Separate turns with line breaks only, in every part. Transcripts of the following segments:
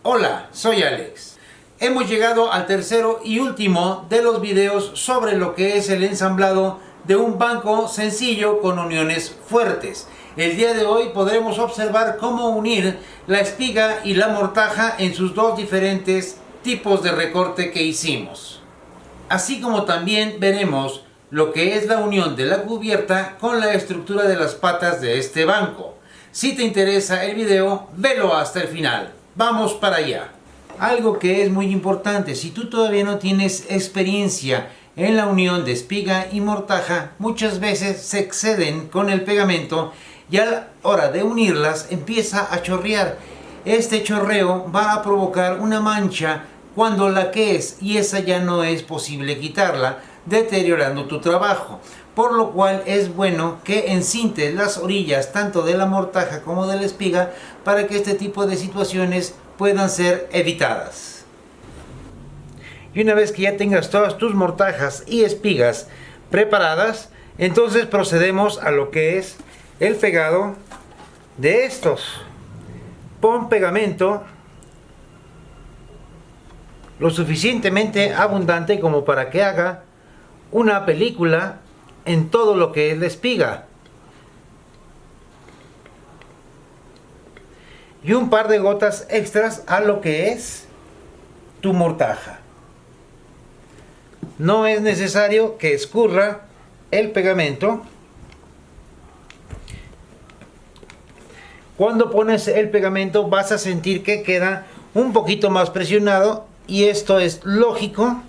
Hola, soy Alex. Hemos llegado al tercero y último de los videos sobre lo que es el ensamblado de un banco sencillo con uniones fuertes. El día de hoy podremos observar cómo unir la espiga y la mortaja en sus dos diferentes tipos de recorte que hicimos. Así como también veremos lo que es la unión de la cubierta con la estructura de las patas de este banco. Si te interesa el video, velo hasta el final. Vamos para allá. Algo que es muy importante, si tú todavía no tienes experiencia en la unión de espiga y mortaja, muchas veces se exceden con el pegamento y a la hora de unirlas empieza a chorrear. Este chorreo va a provocar una mancha cuando laquees y esa ya no es posible quitarla, deteriorando tu trabajo. Por lo cual es bueno que encintes las orillas tanto de la mortaja como de la espiga para que este tipo de situaciones puedan ser evitadas. Y una vez que ya tengas todas tus mortajas y espigas preparadas, entonces procedemos a lo que es el pegado de estos. Pon pegamento lo suficientemente abundante como para que haga una película en todo lo que es la espiga. Y un par de gotas extras a lo que es tu mortaja. No es necesario que escurra el pegamento. Cuando pones el pegamento vas a sentir que queda un poquito más presionado y esto es lógico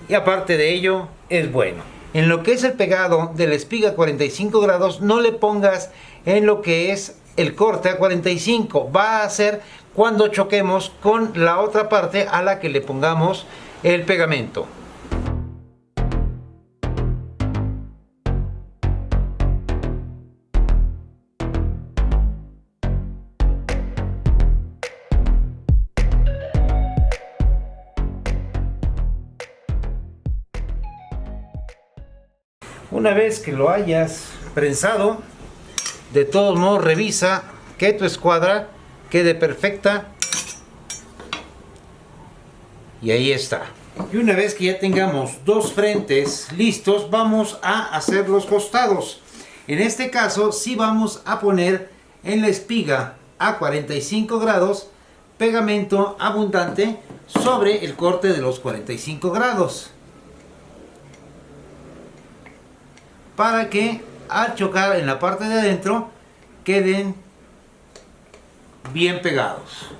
y aparte de ello es bueno. En lo que es el pegado de la espiga a 45 grados no le pongas en lo que es el corte a 45. Va a ser cuando choquemos con la otra parte a la que le pongamos el pegamento. Una vez que lo hayas prensado, de todos modos revisa que tu escuadra quede perfecta. Y ahí está. Y una vez que ya tengamos dos frentes listos, vamos a hacer los costados. En este caso sí vamos a poner en la espiga a 45 grados pegamento abundante sobre el corte de los 45 grados. Para que al chocar en la parte de adentro queden bien pegados.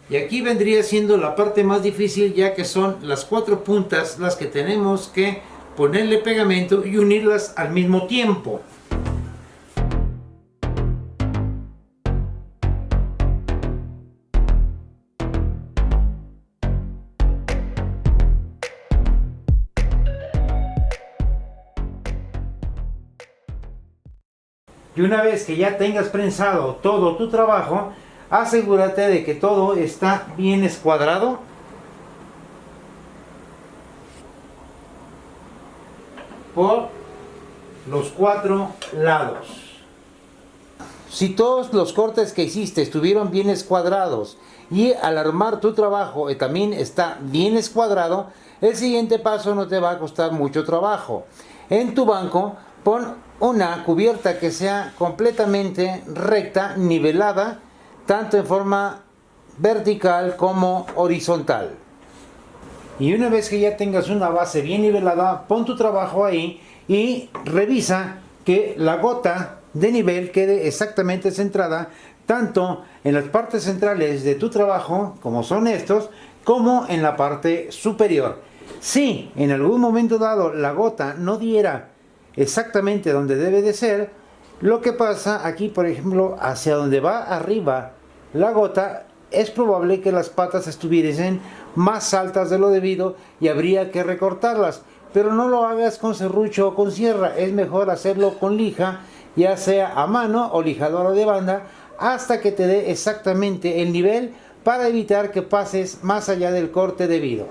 Y aquí vendría siendo la parte más difícil, ya que son las cuatro puntas las que tenemos que ponerle pegamento y unirlas al mismo tiempo. Y una vez que ya tengas prensado todo tu trabajo, asegúrate de que todo está bien escuadrado. Por los cuatro lados. Si todos los cortes que hiciste estuvieron bien escuadrados y al armar tu trabajo también está bien escuadrado, el siguiente paso no te va a costar mucho trabajo. En tu banco pon una cubierta que sea completamente recta, nivelada, tanto en forma vertical como horizontal. Y una vez que ya tengas una base bien nivelada, pon tu trabajo ahí y revisa que la gota de nivel quede exactamente centrada, tanto en las partes centrales de tu trabajo, como son estos, como en la parte superior. Si en algún momento dado la gota no diera exactamente donde debe de ser, lo que pasa aquí, por ejemplo, hacia donde va arriba la gota, es probable que las patas estuviesen más altas de lo debido y habría que recortarlas. Pero no lo hagas con serrucho o con sierra, es mejor hacerlo con lija, ya sea a mano o lijadora de banda, hasta que te dé exactamente el nivel para evitar que pases más allá del corte debido.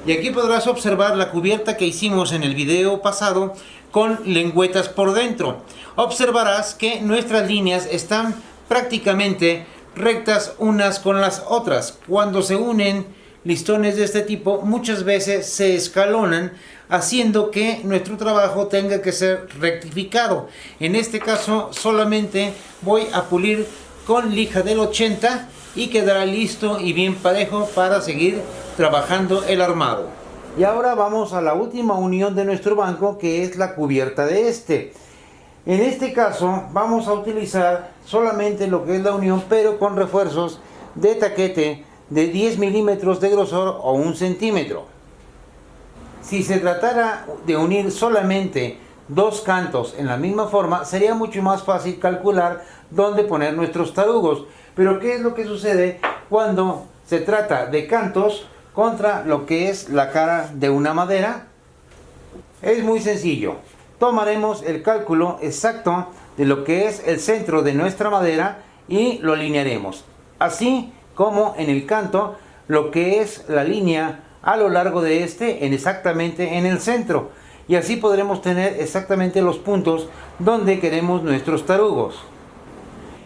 Y aquí podrás observar la cubierta que hicimos en el video pasado con lengüetas por dentro. Observarás que nuestras líneas están prácticamente rectas unas con las otras. Cuando se unen listones de este tipo, muchas veces se escalonan, haciendo que nuestro trabajo tenga que ser rectificado. En este caso solamente voy a pulir con lija del 80 y quedará listo y bien parejo para seguir trabajando el armado. Y ahora vamos a la última unión de nuestro banco, que es la cubierta de este. En este caso vamos a utilizar solamente lo que es la unión, pero con refuerzos de taquete de 10 milímetros de grosor o 1 centímetro. Si se tratara de unir solamente dos cantos en la misma forma, sería mucho más fácil calcular dónde poner nuestros tarugos. Pero ¿qué es lo que sucede cuando se trata de cantos contra lo que es la cara de una madera? Es muy sencillo. Tomaremos el cálculo exacto de lo que es el centro de nuestra madera y lo alinearemos. Así como en el canto, lo que es la línea a lo largo de este exactamente en el centro. Y así podremos tener exactamente los puntos donde queremos nuestros tarugos.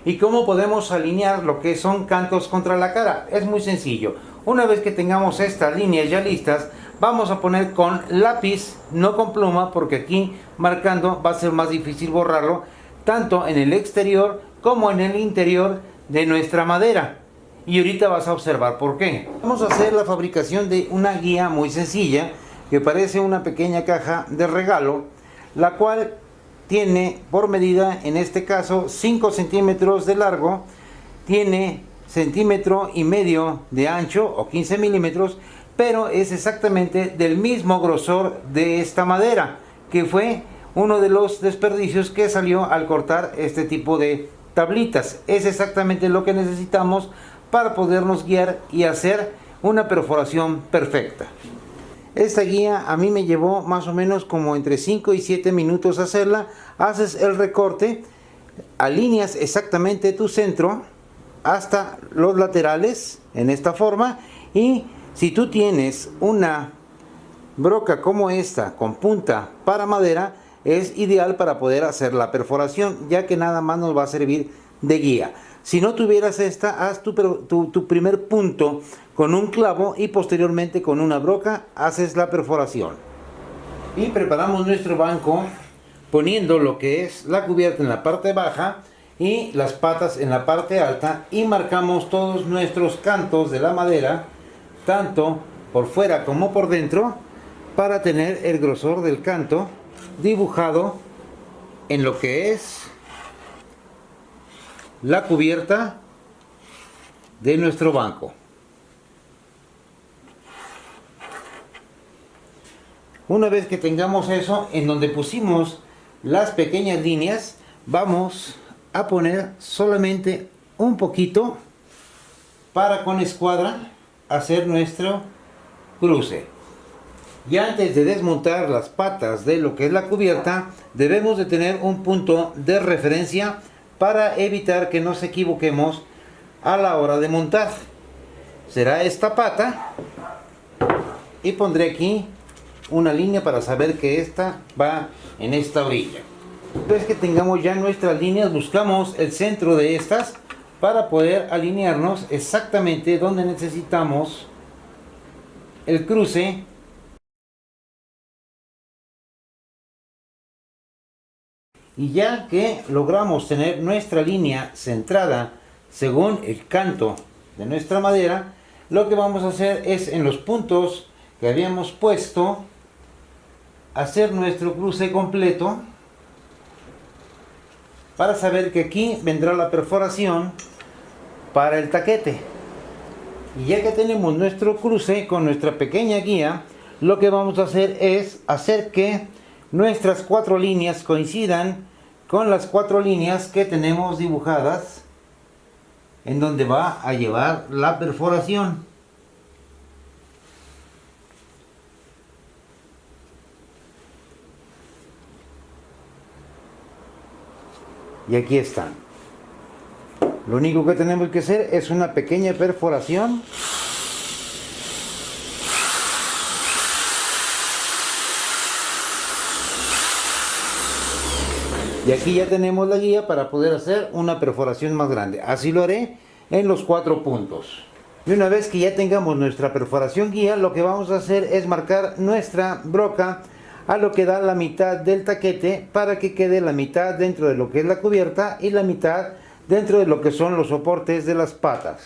¿Y cómo podemos alinear lo que son cantos contra la cara? Es muy sencillo. Una vez que tengamos estas líneas ya listas, vamos a poner con lápiz, no con pluma, porque aquí marcando va a ser más difícil borrarlo, tanto en el exterior como en el interior de nuestra madera. Y ahorita vas a observar por qué. Vamos a hacer la fabricación de una guía muy sencilla, que parece una pequeña caja de regalo, la cual tiene por medida, en este caso, 5 centímetros de largo, tiene 1,5 centímetros de ancho o 15 milímetros, pero es exactamente del mismo grosor de esta madera, que fue uno de los desperdicios que salió al cortar este tipo de tablitas. Es exactamente lo que necesitamos para podernos guiar y hacer una perforación perfecta. Esta guía a mí me llevó más o menos como entre 5 y 7 minutos hacerla. Haces el recorte, alineas exactamente tu centro hasta los laterales en esta forma, y si tú tienes una broca como esta con punta para madera, es ideal para poder hacer la perforación, ya que nada más nos va a servir de guía. Si no tuvieras esta, haz tu primer punto con un clavo y posteriormente con una broca haces la perforación. Y preparamos nuestro banco poniendo lo que es la cubierta en la parte baja y las patas en la parte alta, y marcamos todos nuestros cantos de la madera, tanto por fuera como por dentro, para tener el grosor del canto dibujado en lo que es la cubierta de nuestro banco. Una vez que tengamos eso, en donde pusimos las pequeñas líneas, vamos a poner solamente un poquito para con escuadra hacer nuestro cruce. Y antes de desmontar las patas de lo que es la cubierta, debemos de tener un punto de referencia para evitar que nos equivoquemos a la hora de montar. Será esta pata, y pondré aquí una línea para saber que esta va en esta orilla. Una vez que tengamos ya nuestras líneas, buscamos el centro de estas para poder alinearnos exactamente donde necesitamos el cruce. Y ya que logramos tener nuestra línea centrada según el canto de nuestra madera, lo que vamos a hacer es, en los puntos que habíamos puesto, hacer nuestro cruce completo para saber que aquí vendrá la perforación para el taquete. Y ya que tenemos nuestro cruce con nuestra pequeña guía, lo que vamos a hacer es hacer que nuestras 4 líneas coincidan con las 4 líneas que tenemos dibujadas en donde va a llevar la perforación. Y aquí están. Lo único que tenemos que hacer es una pequeña perforación. Y aquí ya tenemos la guía para poder hacer una perforación más grande. Así lo haré en los 4 puntos. Y una vez que ya tengamos nuestra perforación guía, lo que vamos a hacer es marcar nuestra broca a lo que da la mitad del taquete, para que quede la mitad dentro de lo que es la cubierta y la mitad dentro de lo que son los soportes de las patas.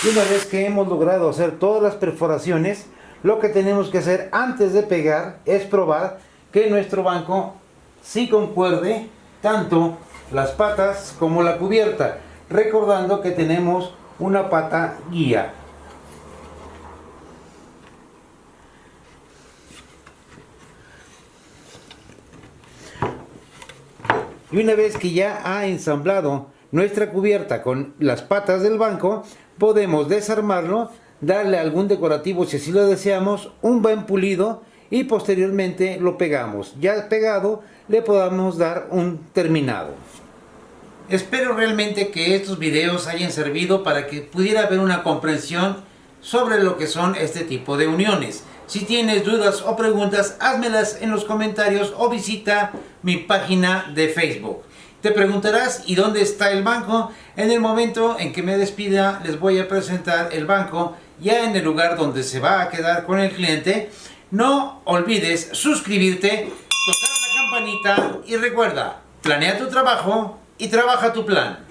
Y una vez que hemos logrado hacer todas las perforaciones, lo que tenemos que hacer antes de pegar es probar que nuestro banco sí concuerde tanto las patas como la cubierta, recordando que tenemos una pata guía. Y una vez que ya ha ensamblado nuestra cubierta con las patas del banco, podemos desarmarlo, darle algún decorativo si así lo deseamos, un buen pulido, y posteriormente lo pegamos. Ya pegado le podamos dar un terminado. Espero realmente que estos videos hayan servido para que pudiera haber una comprensión sobre lo que son este tipo de uniones. Si tienes dudas o preguntas, házmelas en los comentarios o visita mi página de Facebook. Te preguntarás, ¿y dónde está el banco? En el momento en que me despida, les voy a presentar el banco ya en el lugar donde se va a quedar con el cliente. No olvides suscribirte, tocar la campanita y recuerda, planea tu trabajo y trabaja tu plan.